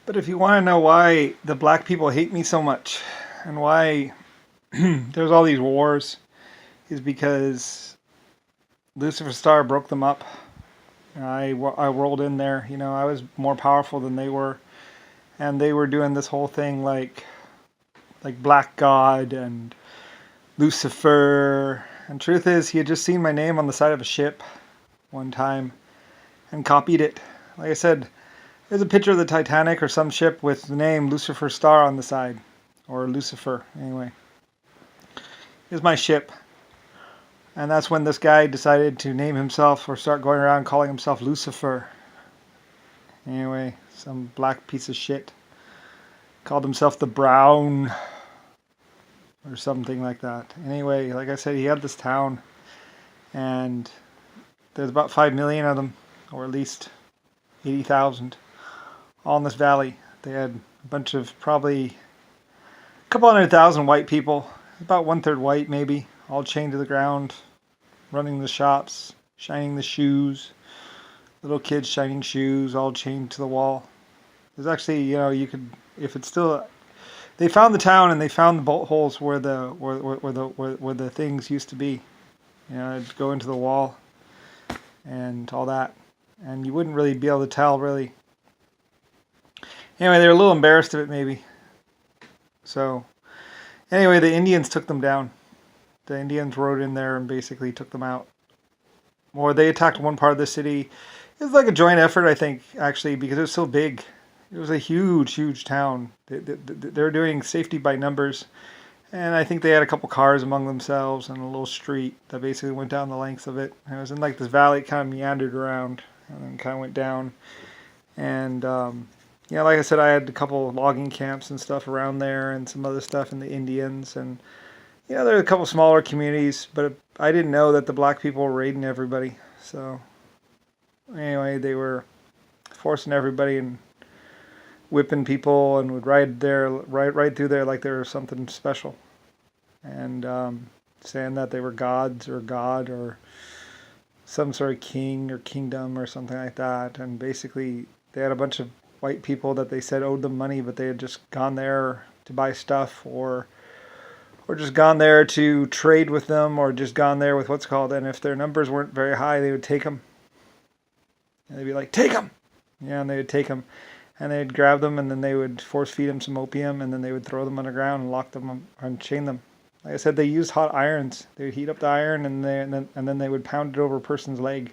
But if you want to know why the black people hate me so much and why there's all these wars, is because Lucifer Star broke them up. I rolled in there. I was more powerful than they were. And they were doing this whole thing like Black God and Lucifer. And truth is, he had just seen my name on the side of a ship one time and copied it. Like I said, there's a picture of the Titanic or some ship with the name Lucifer Star on the side. Or Lucifer, anyway. Here's my ship. And that's when this guy decided to name himself or start going around calling himself Lucifer. Anyway, some black piece of shit. Called himself the Brown. Or something like that. Anyway, like I said, he had this town. And there's about 5 million of them. Or at least 80,000. All in this valley. They had a bunch of probably a couple 100,000 white people. About 1/3 white maybe. All chained to the ground. Running the shops. Shining the shoes. Little kids shining shoes. All chained to the wall. There's actually, you could, if it's still, they found the town and they found the bolt holes where the things used to be. It'd go into the wall and all that. And you wouldn't really be able to tell, really. Anyway, they were a little embarrassed of it, maybe. So, anyway, the Indians took them down. The Indians rode in there and basically took them out. Or they attacked one part of the city. It was like a joint effort, I think, actually, because it was so big. It was a huge, huge town. They were doing safety by numbers. And I think they had a couple cars among themselves and a little street that basically went down the length of it. And it was in like this valley, it kind of meandered around and then kind of went down. And, like I said, I had a couple logging camps and stuff around there and some other stuff in the Indians. And, there were a couple smaller communities, but I didn't know that the black people were raiding everybody. So, anyway, they were forcing everybody and whipping people and would ride right through there like they were something special. And saying that they were gods or God or some sort of king or kingdom or something like that. And basically, they had a bunch of white people that they said owed them money, but they had just gone there to buy stuff or just gone there to trade with them or just gone there with what's called, and if their numbers weren't very high, they would take them. And they'd be like, take them! Yeah, and they would take them. And they'd grab them, and then they would force feed them some opium, and then they would throw them underground and lock them and chain them. Like I said, they used hot irons. They would heat up the iron, and then they would pound it over a person's leg.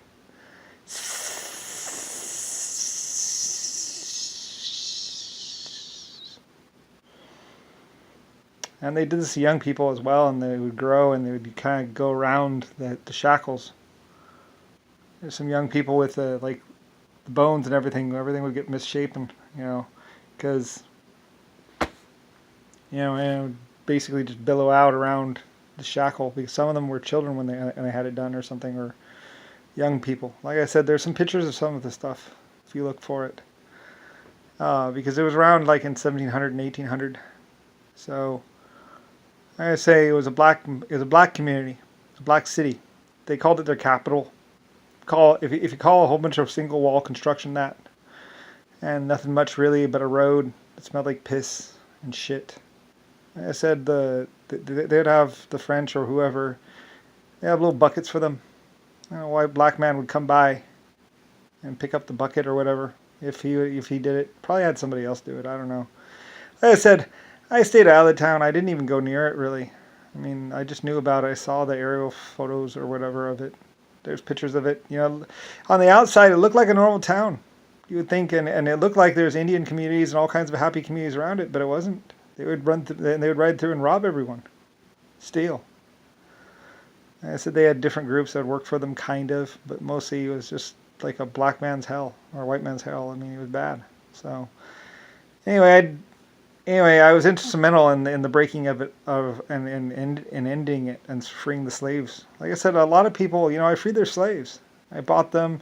And they did this to young people as well, and they would grow, and they would kind of go around the shackles. There's some young people with like the bones and everything would get misshapen, because and it would basically just billow out around the shackle, because some of them were children when they had it done or something, or young people. Like I said, there's some pictures of some of the stuff if you look for it, because it was around like in 1700 and 1800. So I say it was a black community, it was a black city. They called it their capital. If you call a whole bunch of single wall construction that, and nothing much really but a road that smelled like piss and shit. Like I said, they'd have the French or whoever, they have little buckets for them. I don't know why a black man would come by and pick up the bucket or whatever if he did it. Probably had somebody else do it. I don't know. Like I said, I stayed out of the town. I didn't even go near it really. I mean, I just knew about it. I saw the aerial photos or whatever of it. There's pictures of it. On the outside, it looked like a normal town. You would think, and it looked like there's Indian communities and all kinds of happy communities around it, but it wasn't. They would ride through and rob everyone, steal. And I said they had different groups that worked for them, kind of, but mostly it was just like a black man's hell or a white man's hell. I mean, it was bad. So anyway, I was instrumental in the breaking of it, and ending it and freeing the slaves. Like I said, a lot of people, I freed their slaves. I bought them,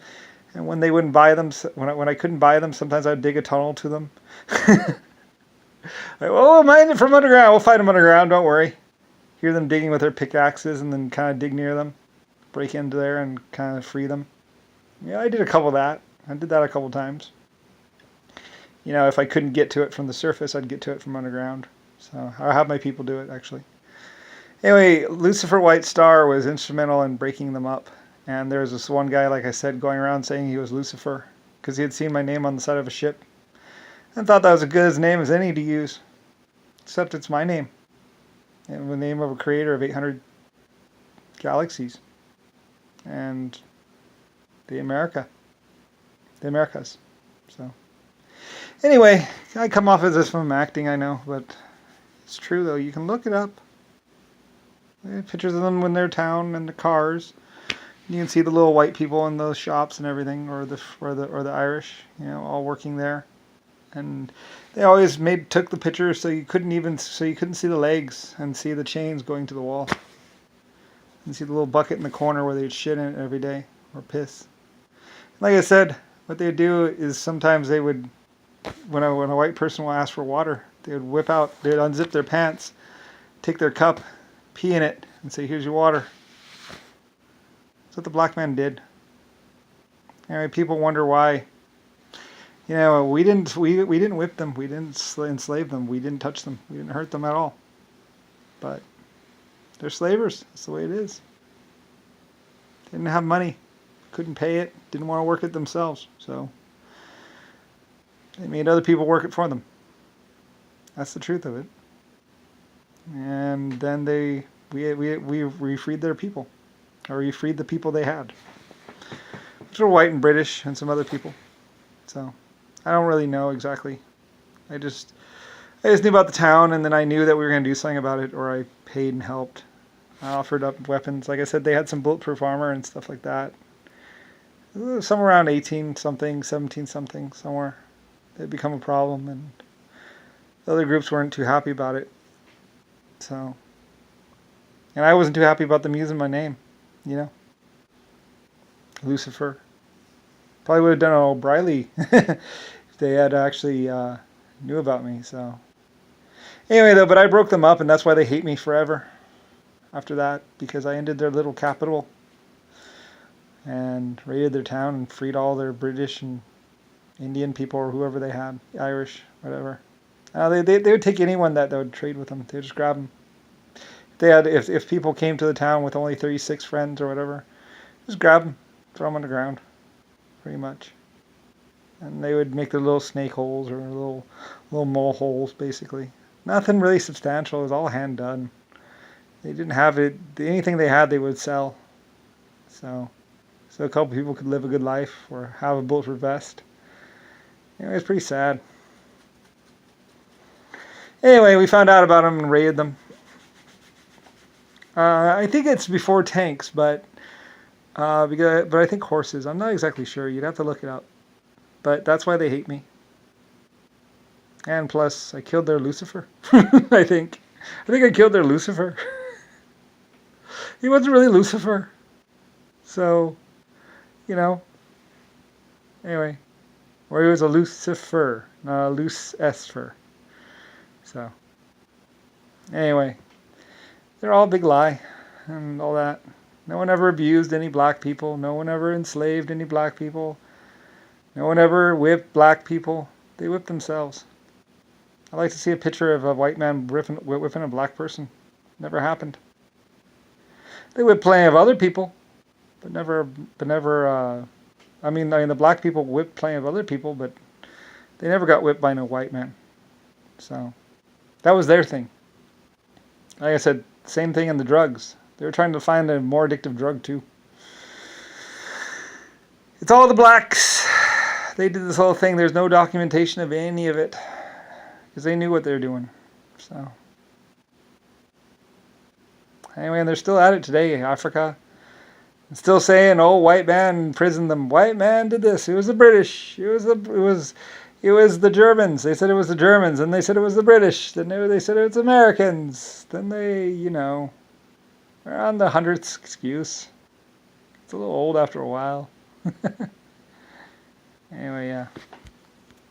and when they wouldn't buy them, when I couldn't buy them, sometimes I'd dig a tunnel to them. Mine it from underground. We'll fight them underground. Don't worry. Hear them digging with their pickaxes, and then kind of dig near them, break into there, and kind of free them. Yeah, I did a couple of that. I did that a couple times. if I couldn't get to it from the surface, I'd get to it from underground. So I have my people do it, actually. Anyway, Lucifer White Star was instrumental in breaking them up. And there was this one guy, like I said, going around saying he was Lucifer because he had seen my name on the side of a ship and thought that was as good as name as any to use. Except it's my name. And the name of a creator of 800 galaxies. And the Americas. So, anyway, I come off as if I'm acting, I know, but it's true though. You can look it up. They have pictures of them when they're town and the cars. You can see the little white people in those shops and everything, or the Irish, all working there. And they always took the pictures so you couldn't see the legs and see the chains going to the wall. And see the little bucket in the corner where they'd shit in it every day or piss. Like I said, what they'd do is sometimes they would, when a white person would ask for water, they'd unzip their pants, take their cup, pee in it, and say, "Here's your water." That's what the black man did. Anyway, people wonder why. We didn't whip them. We didn't enslave them. We didn't touch them. We didn't hurt them at all. But they're slavers. That's the way it is. Didn't have money. Couldn't pay it. Didn't want to work it themselves. So they made other people work it for them. That's the truth of it. And then we freed their people. Or we freed the people they had. Which were white and British and some other people. So I don't really know exactly. I just knew about the town, and then I knew that we were going to do something about it, or I paid and helped. I offered up weapons. Like I said, they had some bulletproof armor and stuff like that. Somewhere around 18-something, 17-something, somewhere. They'd become a problem, and the other groups weren't too happy about it. So, and I wasn't too happy about them using my name, Lucifer. Probably would have done an O'Reilly if they had actually knew about me. So anyway, though, but I broke them up, and that's why they hate me forever after that, because I ended their little capital and raided their town and freed all their British and Indian people or whoever they had, Irish, whatever. They would take anyone that would trade with them. They would just grab them. If people came to the town with only 36 friends or whatever, just grab them, throw them on the ground. Pretty much. And they would make their little snake holes or little mole holes, basically. Nothing really substantial. It was all hand done. They didn't have it. Anything they had, they would sell. So a couple people could live a good life or have a bulletproof vest. It was pretty sad. Anyway, we found out about them and raided them. I think it's before tanks, but I think horses. I'm not exactly sure. You'd have to look it up. But that's why they hate me. And plus, I killed their Lucifer. I think I killed their Lucifer. He wasn't really Lucifer. So, Anyway, or he was a Lucifer, not a Lucifer. So, anyway, they're all a big lie and all that. No one ever abused any black people. No one ever enslaved any black people. No one ever whipped black people. They whipped themselves. I'd like to see a picture of a white man whipping a black person. Never happened. They whipped plenty of other people, but never. I mean, the black people whipped plenty of other people, but they never got whipped by no white man. So that was their thing. Like I said, same thing in the drugs. They were trying to find a more addictive drug too. It's all the blacks. They did this whole thing. There's no documentation of any of it because they knew what they were doing. So anyway, and they're still at it today, Africa. And still saying, "Oh, white man imprisoned them. White man did this. It was the British. It was the Germans. They said it was the Germans, and they said it was the British. Then they said it was Americans. Then they're on the 100th excuse. It's a little old after a while." Anyway, yeah.